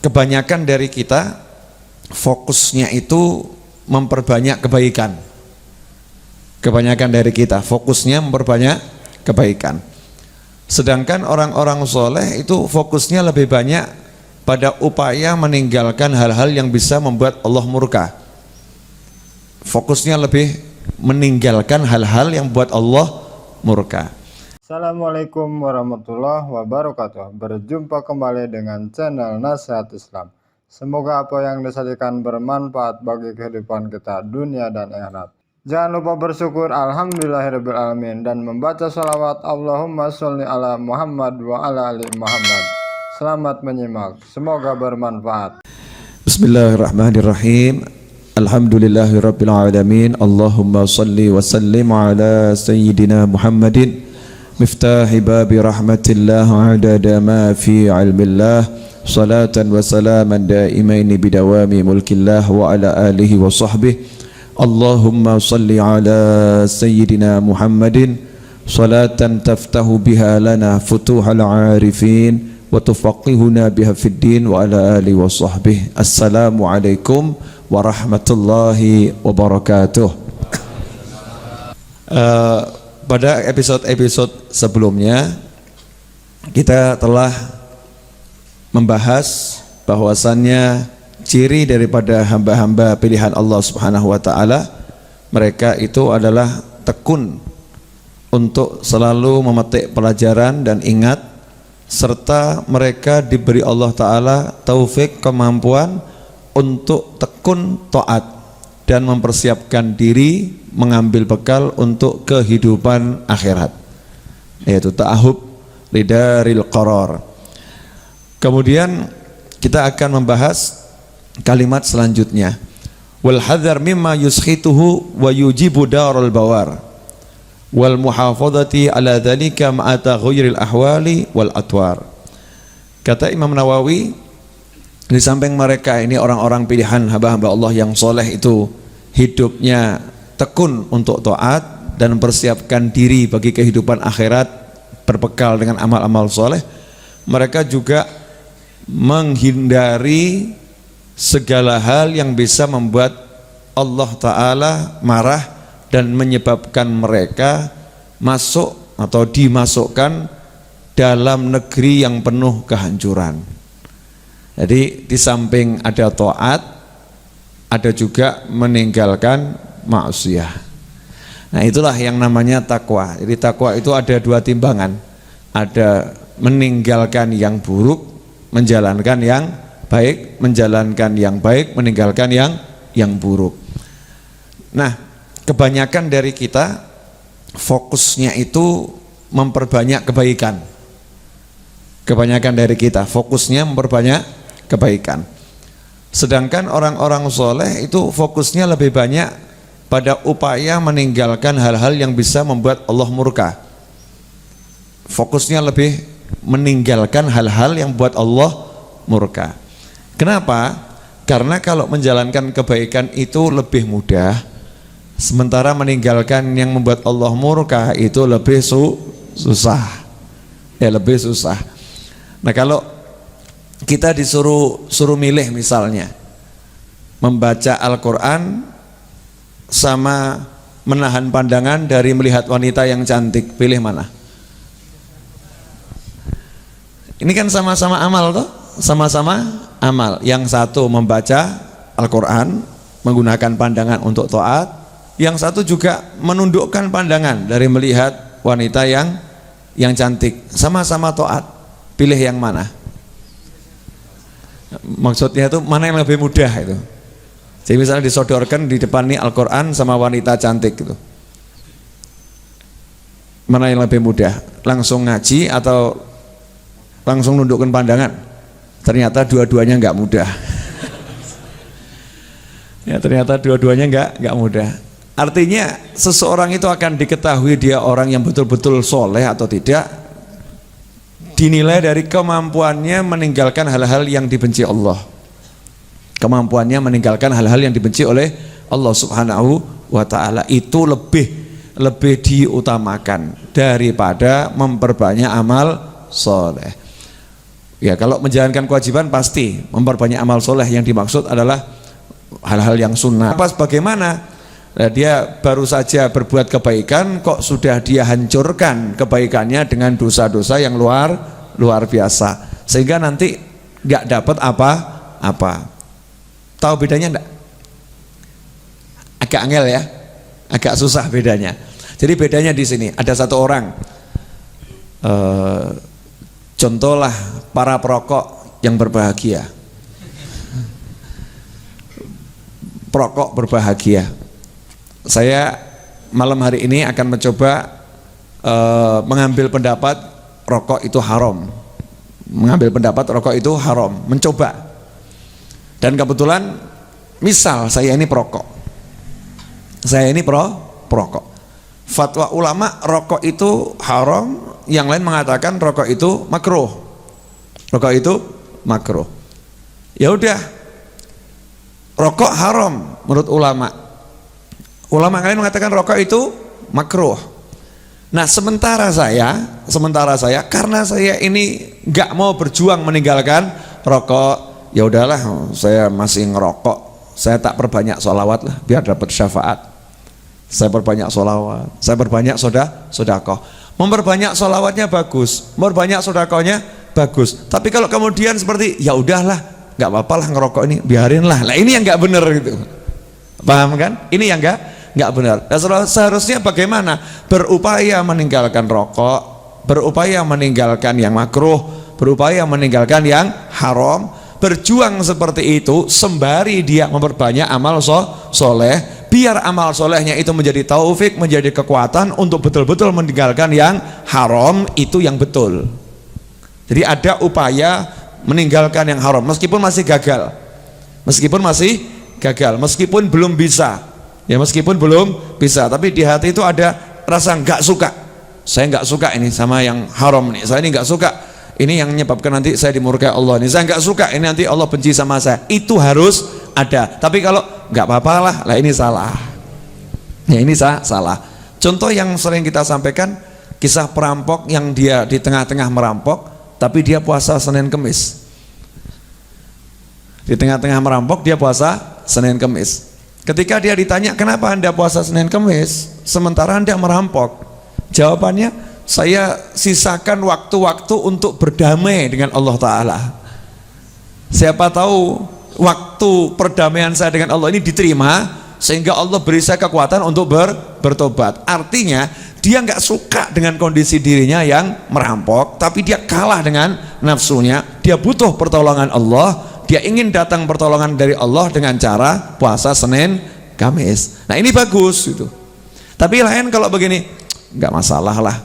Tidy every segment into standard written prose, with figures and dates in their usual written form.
kebanyakan dari kita fokusnya itu memperbanyak kebaikan. Kebanyakan dari kita fokusnya memperbanyak kebaikan. Sedangkan orang-orang soleh itu fokusnya lebih banyak pada upaya meninggalkan hal-hal yang bisa membuat Allah murka. Fokusnya lebih meninggalkan hal-hal yang buat Allah murka. Assalamualaikum warahmatullahi wabarakatuh. Berjumpa kembali dengan channel Nasihat Islam. Semoga apa yang disajikan bermanfaat bagi kehidupan kita dunia dan akhirat. Jangan lupa bersyukur alhamdulillahirrabbilalamin dan membaca salawat Allahumma sholli ala Muhammad wa ala ali Muhammad. Selamat menyimak, semoga bermanfaat. Bismillahirrahmanirrahim. Alhamdulillahirabbil alamin. Allahumma shalli wa sallim ala sayyidina Muhammadin miftahi babi rahmatillah adada ma fi ilmillah salatan wa salaman daimaini bidawami mulkillah wa ala alihi wa sahbihi. Allahumma salli ala sayyidina Muhammadin salatan taftahu biha lana futuhal arifin wa tufaqihuna biha fid din wa ala alihi wa sahbihi. Assalamualaikum warahmatullahi wabarakatuh. Pada episode-episode sebelumnya kita telah membahas bahwasannya ciri daripada hamba-hamba pilihan Allah Subhanahu wa taala, mereka itu adalah tekun untuk selalu memetik pelajaran dan ingat, serta mereka diberi Allah taala taufik, kemampuan untuk tekun taat dan mempersiapkan diri mengambil bekal untuk kehidupan akhirat, yaitu ta'ahub lidaril qarar. Kemudian kita akan membahas kalimat selanjutnya, wal hadzar mimma yuskhituhu wa yujibu darul bawar wal muhafadzati ala dzalika ma'a taghayyuril ahwali wal atwar. Kata Imam Nawawi, di samping mereka ini orang-orang pilihan hamba-hamba Allah yang soleh itu hidupnya tekun untuk taat dan mempersiapkan diri bagi kehidupan akhirat berbekal dengan amal-amal soleh, mereka juga menghindari segala hal yang bisa membuat Allah Ta'ala marah dan menyebabkan mereka masuk atau dimasukkan dalam negeri yang penuh kehancuran. Jadi di samping ada taat, ada juga meninggalkan maksiat. Nah, itulah yang namanya takwa. Jadi takwa itu ada dua timbangan, ada meninggalkan yang buruk, menjalankan yang baik, menjalankan yang baik, meninggalkan yang buruk. Nah, kebanyakan dari kita fokusnya itu memperbanyak kebaikan. Kebanyakan dari kita fokusnya memperbanyak kebaikan. Sedangkan orang-orang soleh itu fokusnya lebih banyak pada upaya meninggalkan hal-hal yang bisa membuat Allah murka. Fokusnya lebih meninggalkan hal-hal yang buat Allah murka. Kenapa? Karena kalau menjalankan kebaikan itu lebih mudah, sementara meninggalkan yang membuat Allah murka itu lebih susah. Ya, lebih susah. Nah, kalau kita disuruh milih misalnya membaca Al-Quran sama menahan pandangan dari melihat wanita yang cantik, pilih mana? Ini kan sama-sama amal toh? Sama-sama amal. Yang satu membaca Al-Quran menggunakan pandangan untuk taat, yang satu juga menundukkan pandangan dari melihat wanita yang cantik. Sama-sama taat, pilih yang mana? Maksudnya itu mana yang lebih mudah itu. Jadi misalnya disodorkan di depan nih Al-Quran sama wanita cantik gitu, mana yang lebih mudah? Langsung ngaji atau langsung nundukkan pandangan? Ternyata dua-duanya nggak mudah. Ya, ternyata dua-duanya nggak mudah. Artinya seseorang itu akan diketahui dia orang yang betul-betul soleh atau tidak dinilai dari kemampuannya meninggalkan hal-hal yang dibenci Allah. Kemampuannya meninggalkan hal-hal yang dibenci oleh Allah Subhanahu wa ta'ala itu lebih diutamakan daripada memperbanyak amal soleh. Ya kalau menjalankan kewajiban pasti memperbanyak amal soleh, yang dimaksud adalah hal-hal yang sunnah. Pas bagaimana? Nah, dia baru saja berbuat kebaikan kok sudah dia hancurkan kebaikannya dengan dosa-dosa yang luar biasa, sehingga nanti nggak dapat apa-apa. Tahu bedanya enggak? Agak angel ya, agak susah bedanya. Jadi bedanya di sini ada satu orang. Contohlah para perokok yang berbahagia. Perokok berbahagia. Saya malam hari ini akan mencoba mengambil pendapat rokok itu haram. Mengambil pendapat rokok itu haram, mencoba. Dan kebetulan misal saya ini perokok. Saya ini perokok. Fatwa ulama rokok itu haram, yang lain mengatakan rokok itu makruh. Rokok itu makruh. Ya udah, rokok haram menurut ulama. Ulama kalian mengatakan rokok itu makruh. Nah, sementara saya karena saya ini nggak mau berjuang meninggalkan rokok, ya udahlah, saya masih ngerokok. Saya tak perbanyak sholawat lah biar dapat syafaat. Saya perbanyak sholawat, saya perbanyak sodakoh. Memperbanyak sholawatnya bagus, memperbanyak sodakohnya bagus. Tapi kalau kemudian seperti ya udahlah, nggak apa-apa lah ngerokok ini, biarin lah. Nah ini yang nggak benar gitu, paham kan? Ini yang nggak benar. Nah, seharusnya bagaimana? Berupaya meninggalkan rokok, berupaya meninggalkan yang makruh, berupaya meninggalkan yang haram. Berjuang seperti itu sembari dia memperbanyak amal soleh. Biar amal solehnya itu menjadi taufik, menjadi kekuatan untuk betul-betul meninggalkan yang haram, itu yang betul. Jadi ada upaya meninggalkan yang haram meskipun masih gagal, meskipun belum bisa, ya meskipun belum bisa, tapi di hati itu ada rasa nggak suka. Saya nggak suka ini sama yang haram nih, saya ini nggak suka, ini yang menyebabkan nanti saya dimurkai Allah nih, saya nggak suka ini nanti Allah benci sama saya. Itu harus ada. Tapi kalau nggak apa-apa lah ini salah. Ya ini salah. Contoh yang sering kita sampaikan, kisah perampok yang dia di tengah-tengah merampok, tapi dia puasa Senin Kemis. Di tengah-tengah merampok dia puasa Senin Kemis. Ketika dia ditanya, kenapa Anda puasa Senin Kemis sementara Anda merampok? Jawabannya, saya sisakan waktu-waktu untuk berdamai dengan Allah Ta'ala. Siapa tahu waktu perdamaian saya dengan Allah ini diterima, sehingga Allah beri saya kekuatan untuk bertobat. Artinya dia nggak suka dengan kondisi dirinya yang merampok, tapi dia kalah dengan nafsunya. Dia butuh pertolongan Allah, dia ingin datang pertolongan dari Allah dengan cara puasa Senin Kamis. Nah ini bagus itu. Tapi lain kalau begini, nggak masalah lah,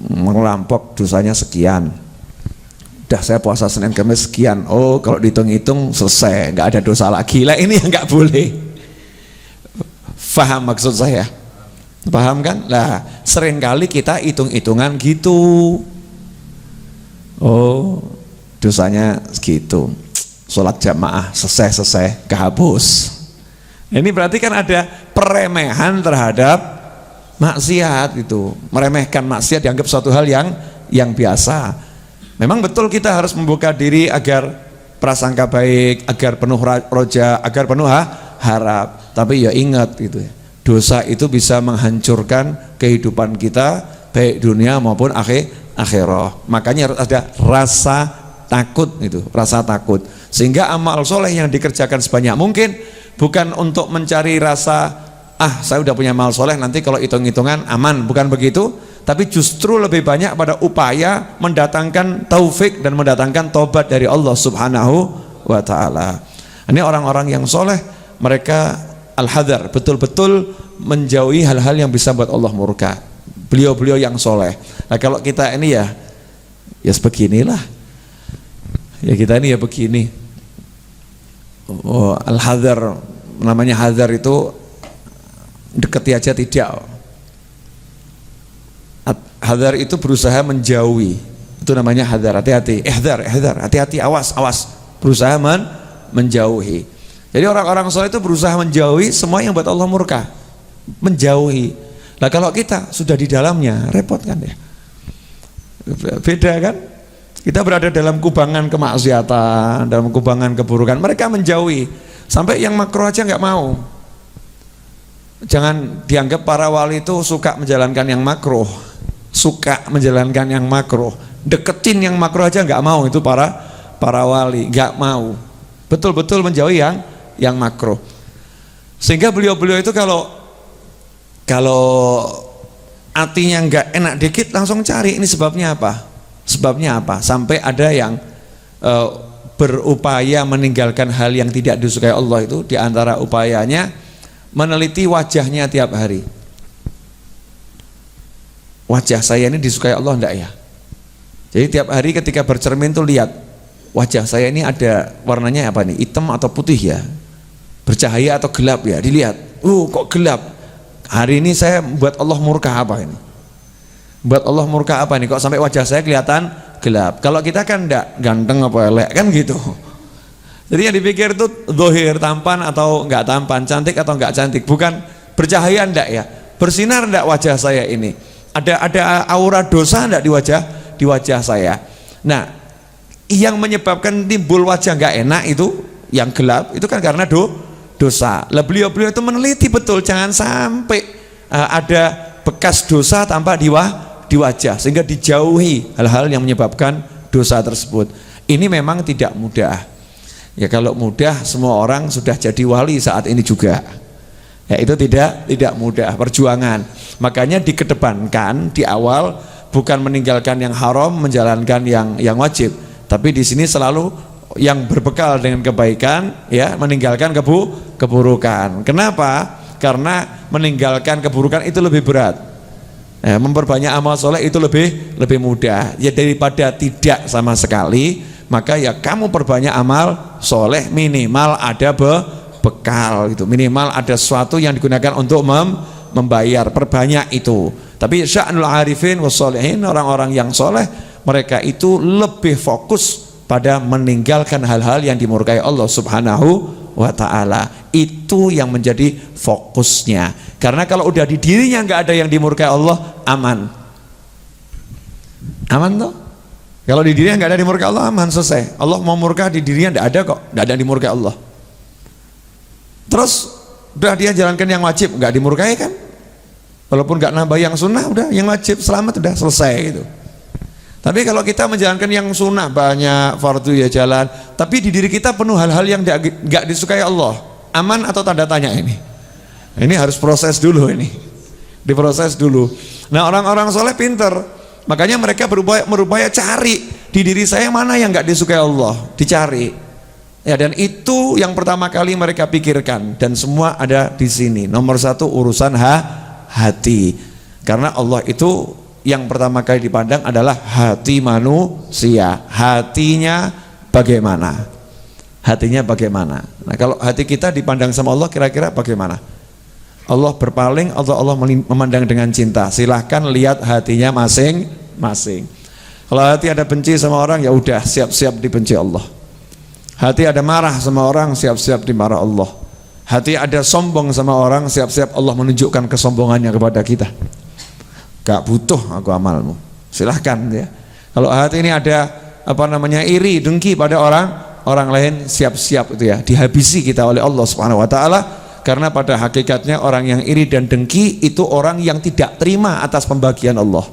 merampok dosanya sekian, udah saya puasa Senin Kamis sekian, oh kalau dihitung-hitung selesai, nggak ada dosa lagi. Lah ini yang nggak boleh. Paham maksud saya? Paham kan? Lah seringkali kita hitung-hitungan gitu, oh dosanya segitu, sholat jamaah selesai kehapus. Ini berarti kan ada peremehan terhadap maksiat itu, meremehkan maksiat dianggap suatu hal yang biasa. Memang betul kita harus membuka diri agar prasangka baik, agar penuh roja, agar penuh harap. Tapi ya ingat gitu ya, dosa itu bisa menghancurkan kehidupan kita baik dunia maupun akhirah. Makanya harus ada rasa takut itu, rasa takut. Sehingga amal soleh yang dikerjakan sebanyak mungkin bukan untuk mencari rasa saya udah punya amal soleh nanti kalau hitung-hitungan aman, bukan begitu. Tapi justru lebih banyak pada upaya mendatangkan taufik dan mendatangkan tobat dari Allah Subhanahu wa ta'ala. Ini orang-orang yang soleh, mereka al-hadar, betul-betul menjauhi hal-hal yang bisa buat Allah murka. Beliau-beliau yang soleh. Nah kalau kita ini ya sebeginilah, ya kita ini ya begini. Oh, al-hadar, namanya hadar itu deketi aja tidak. Hadar itu berusaha menjauhi, itu namanya hadar. Hati-hati, ihdar, hati-hati, awas, berusaha menjauhi. Jadi orang-orang soleh itu berusaha menjauhi semua yang buat Allah murka, menjauhi. Nah kalau kita sudah di dalamnya, repot kan ya, beda kan. Kita berada dalam kubangan kemaksiatan, dalam kubangan keburukan. Mereka menjauhi, sampai yang makruh aja nggak mau. Jangan dianggap para wali itu suka menjalankan yang makruh, suka menjalankan yang makruh, deketin yang makruh aja nggak mau. Itu para wali nggak mau, betul-betul menjauhi yang makruh. Sehingga beliau-beliau itu kalau hatinya nggak enak dikit langsung cari ini sebabnya apa, sebabnya apa, sampai ada yang berupaya meninggalkan hal yang tidak disukai Allah. Itu diantara upayanya meneliti wajahnya tiap hari. Wajah saya ini disukai Allah enggak ya? Jadi tiap hari ketika bercermin tuh lihat, wajah saya ini ada warnanya apa nih, hitam atau putih ya, bercahaya atau gelap ya, dilihat. Kok gelap, hari ini saya buat Allah murka apa ini, buat Allah murka apa nih, kok sampai wajah saya kelihatan gelap. Kalau kita kan enggak, ganteng apa elek kan gitu. Jadi yang dipikir itu zahir, tampan atau enggak tampan, cantik atau enggak cantik, bukan bercahaya enggak ya, bersinar enggak wajah saya ini, ada aura dosa enggak di wajah saya. Nah, yang menyebabkan timbul wajah enggak enak itu yang gelap itu kan karena dosa. Lah beliau-beliau itu meneliti betul jangan sampai ada bekas dosa tampak di wajah, sehingga dijauhi hal-hal yang menyebabkan dosa tersebut. Ini memang tidak mudah. Ya kalau mudah semua orang sudah jadi wali saat ini juga. Ya itu tidak mudah, perjuangan. Makanya dikedepankan di awal bukan meninggalkan yang haram, menjalankan yang wajib. Tapi di sini selalu yang berbekal dengan kebaikan, ya meninggalkan keburukan. Kenapa? Karena meninggalkan keburukan itu lebih berat. Ya, memperbanyak amal soleh itu lebih mudah. Ya daripada tidak sama sekali, maka ya kamu perbanyak amal soleh, minimal ada bekal gitu, minimal ada sesuatu yang digunakan untuk membayar, perbanyak itu. Tapi sya'nul arifin wassolihin, orang-orang yang soleh, mereka itu lebih fokus pada meninggalkan hal-hal yang dimurkai Allah subhanahu wa ta'ala. Itu yang menjadi fokusnya. Karena kalau udah di dirinya nggak ada yang dimurkai Allah, aman tuh. Kalau di dirinya nggak ada dimurkai Allah, aman, selesai. Allah mau murka di dirinya nggak ada kok, nggak ada dimurkai Allah. Terus udah dia jalankan yang wajib, nggak dimurkai kan? Walaupun nggak nambah yang sunnah, udah yang wajib selamat, udah selesai gitu. Tapi kalau kita menjalankan yang sunnah banyak, fardu ya jalan, tapi di diri kita penuh hal-hal yang nggak disukai Allah, aman atau tanda tanya ini? Ini harus proses dulu ini, diproses dulu. Nah orang-orang soleh pinter. Makanya mereka berupaya cari di diri saya mana yang nggak disukai Allah, dicari. Ya, dan itu yang pertama kali mereka pikirkan, dan semua ada di sini. Nomor satu urusan hati, karena Allah itu yang pertama kali dipandang adalah hati manusia. Hatinya bagaimana? Hatinya bagaimana? Nah kalau hati kita dipandang sama Allah kira-kira bagaimana? Allah berpaling, Allah memandang dengan cinta. Silahkan lihat hatinya masing-masing. Kalau hati ada benci sama orang, ya udah siap-siap dibenci Allah. Hati ada marah sama orang, siap-siap dimarah Allah. Hati ada sombong sama orang, siap-siap Allah menunjukkan kesombongannya kepada kita. Gak butuh aku amalmu, silahkan ya. Kalau hati ini ada iri, dengki pada orang lain, siap-siap itu ya dihabisi kita oleh Allah Subhanahu wa taala. Karena pada hakikatnya orang yang iri dan dengki itu orang yang tidak terima atas pembagian Allah.